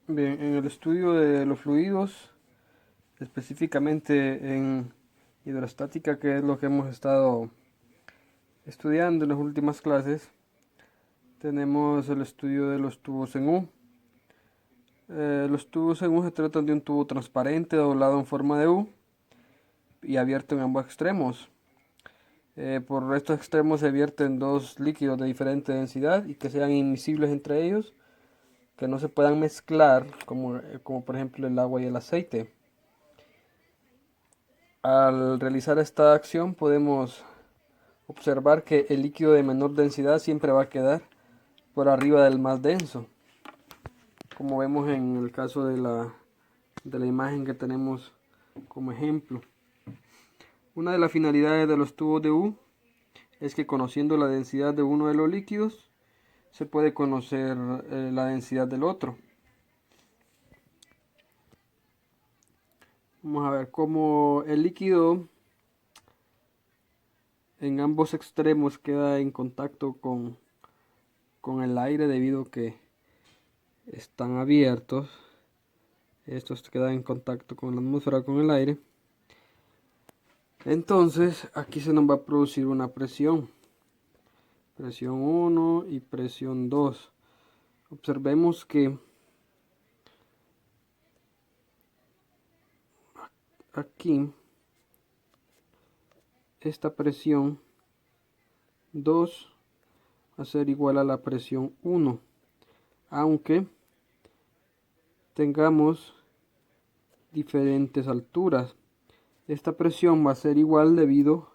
Bien, en el estudio de los fluidos, específicamente en hidrostática, que es lo que hemos estado estudiando en las últimas clases, tenemos el estudio de los tubos en U. Los tubos en U se tratan de un tubo transparente doblado en forma de U y abierto en ambos extremos. Por estos extremos se vierten dos líquidos de diferente densidad y que sean invisibles entre ellos, que no se puedan mezclar, como por ejemplo el agua y el aceite. Al realizar esta acción podemos observar que el líquido de menor densidad siempre va a quedar por arriba del más denso, como vemos en el caso de la imagen que tenemos como ejemplo. Una de las finalidades de los tubos de U es que, conociendo la densidad de uno de los líquidos, se puede conocer la densidad del otro. Vamos a ver cómo el líquido en ambos extremos queda en contacto con el aire debido a que están abiertos. Estos quedan en contacto con la atmósfera, con el aire. Entonces aquí se nos va a producir una presión. Presión 1 y presión 2. Observemos que aquí esta presión 2 va a ser igual a la presión 1, aunque tengamos diferentes alturas. Esta presión va a ser igual debido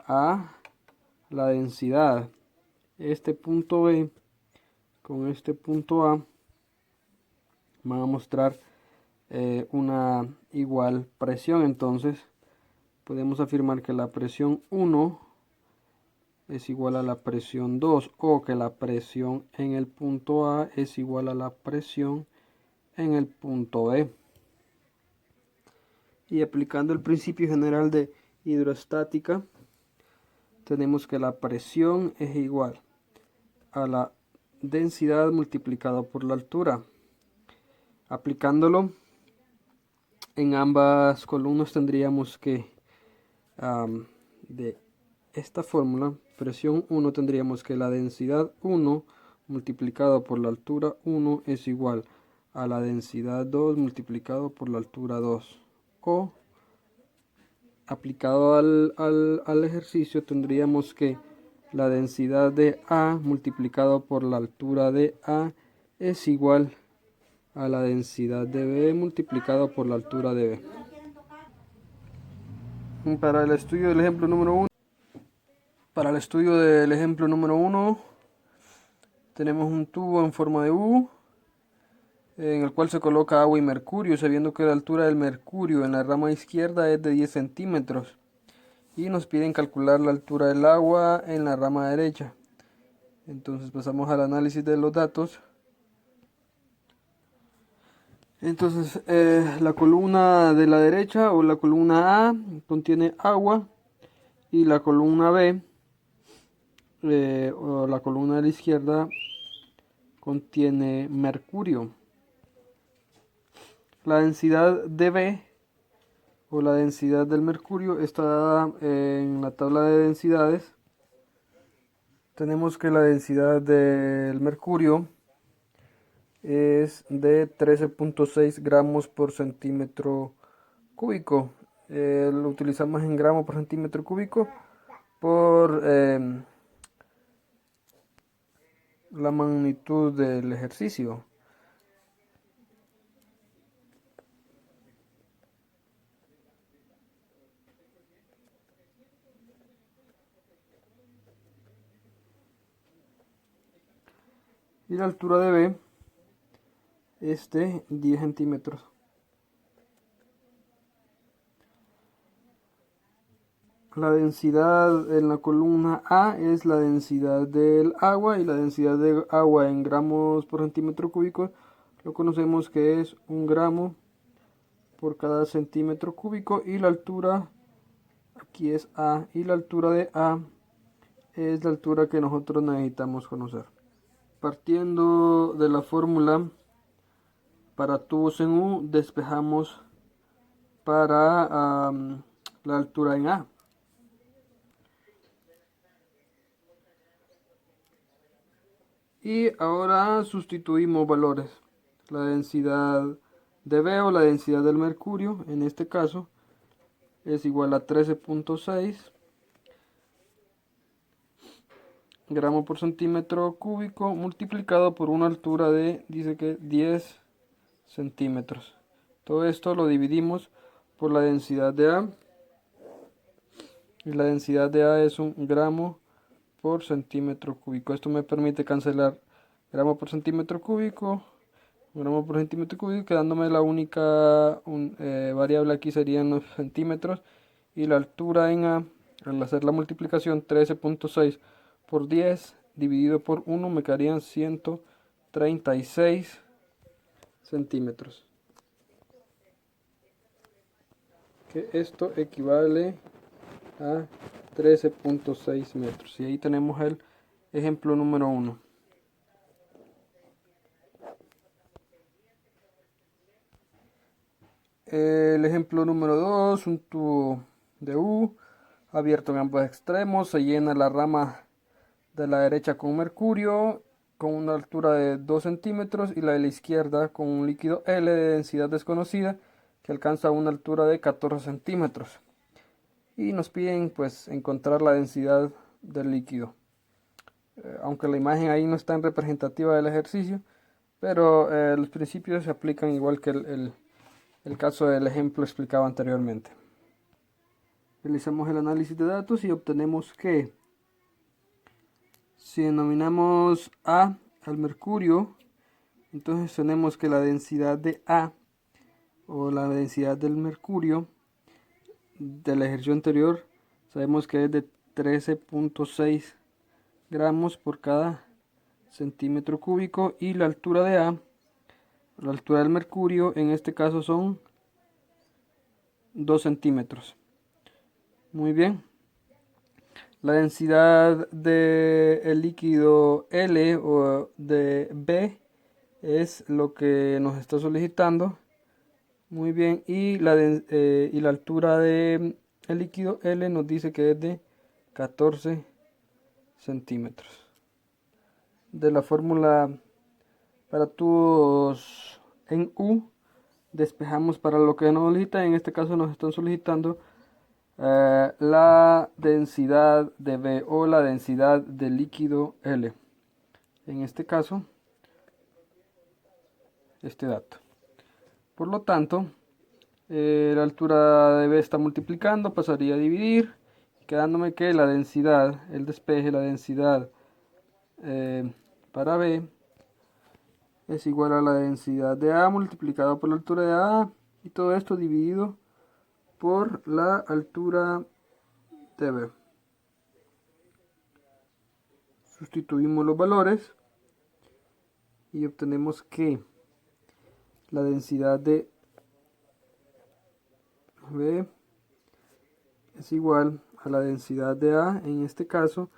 a la densidad. Este punto B con este punto A van a mostrar una igual presión. Entonces podemos afirmar que la presión 1 es igual a la presión 2, o que la presión en el punto A es igual a la presión en el punto B. Y aplicando el principio general de hidrostática, tenemos que la presión es igual a la densidad multiplicado por la altura. Aplicándolo en ambas columnas tendríamos que de esta fórmula, presión 1, tendríamos que la densidad 1 multiplicado por la altura 1 es igual a la densidad 2 multiplicado por la altura 2. O aplicado al ejercicio tendríamos que la densidad de A multiplicado por la altura de A es igual a la densidad de B multiplicado por la altura de B. Para el estudio del ejemplo número 1, tenemos un tubo en forma de U en el cual se coloca agua y mercurio, sabiendo que la altura del mercurio en la rama izquierda es de 10 centímetros. Y nos piden calcular la altura del agua en la rama derecha. Entonces pasamos al análisis de los datos. Entonces la columna de la derecha o la columna A contiene agua y la columna B o la columna de la izquierda contiene mercurio. La densidad de B o la densidad del mercurio está dada en la tabla de densidades. Tenemos que la densidad del mercurio es de 13.6 gramos por centímetro cúbico. Lo utilizamos en gramos por centímetro cúbico por la magnitud del ejercicio. Y la altura de B es de 10 centímetros. La densidad en la columna A es la densidad del agua, y la densidad de agua en gramos por centímetro cúbico lo conocemos que es 1 gramo por cada centímetro cúbico, y la altura aquí es A, y la altura de A es la altura que nosotros necesitamos conocer. Partiendo de la fórmula Para tubos en U despejamos para la altura en A. Y ahora sustituimos valores. La densidad de B o la densidad del mercurio, en este caso, es igual a 13.6 gramos por centímetro cúbico multiplicado por una altura de, dice que 10 centímetros. Todo esto lo dividimos por la densidad de A. Y la densidad de A es 1 gramo por centímetro cúbico. Esto me permite cancelar gramo por centímetro cúbico, gramo por centímetro cúbico, quedándome la única variable aquí serían los centímetros, y la altura en A, al hacer la multiplicación 13.6 por 10 dividido por 1 me quedarían 136 centímetros. Que esto equivale a 13.6 metros. Y ahí tenemos el ejemplo número 1. El ejemplo número 2, un tubo de U abierto en ambos extremos, se llena la rama de la derecha con mercurio con una altura de 2 centímetros y la de la izquierda con un líquido L de densidad desconocida que alcanza una altura de 14 centímetros. Y nos piden pues encontrar la densidad del líquido. Aunque la imagen ahí no es tan representativa del ejercicio, pero los principios se aplican igual que el caso del ejemplo explicado anteriormente. Realizamos el análisis de datos y obtenemos que si denominamos A al mercurio, entonces tenemos que la densidad de A o la densidad del mercurio del ejercicio anterior sabemos que es de 13.6 gramos por cada centímetro cúbico, y la altura de A, la altura del mercurio en este caso son 2 centímetros. Muy bien. La densidad del líquido L o de B es lo que nos está solicitando. Muy bien. Y la altura del líquido L nos dice que es de 14 centímetros. De la fórmula para tubos en U, despejamos para lo que nos solicita. En este caso nos están solicitando la densidad de B o la densidad del líquido L. En este caso, este dato. Por lo tanto, la altura de B está multiplicando, pasaría a dividir, quedándome que la densidad, el despeje, la densidad para B es igual a la densidad de A multiplicado por la altura de A, y todo esto dividido por la altura de B. Sustituimos los valores y obtenemos que la densidad de B es igual a la densidad de A, en este caso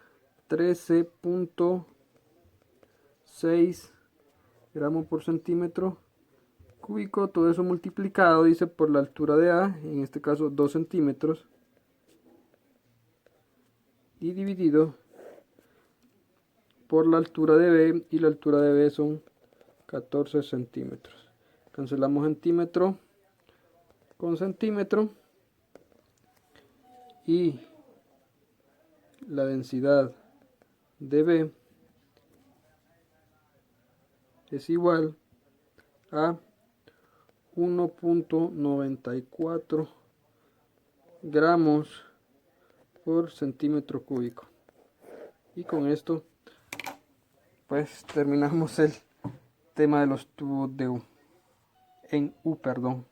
13.6 gramos por centímetro cúbico, todo eso multiplicado, dice, por la altura de A, en este caso 2 centímetros, y dividido por la altura de B, y la altura de B son 14 centímetros. Cancelamos centímetro con centímetro, y la densidad de B es igual a 1.94 gramos por centímetro cúbico. Y con esto pues terminamos el tema de los tubos de U, en U, perdón.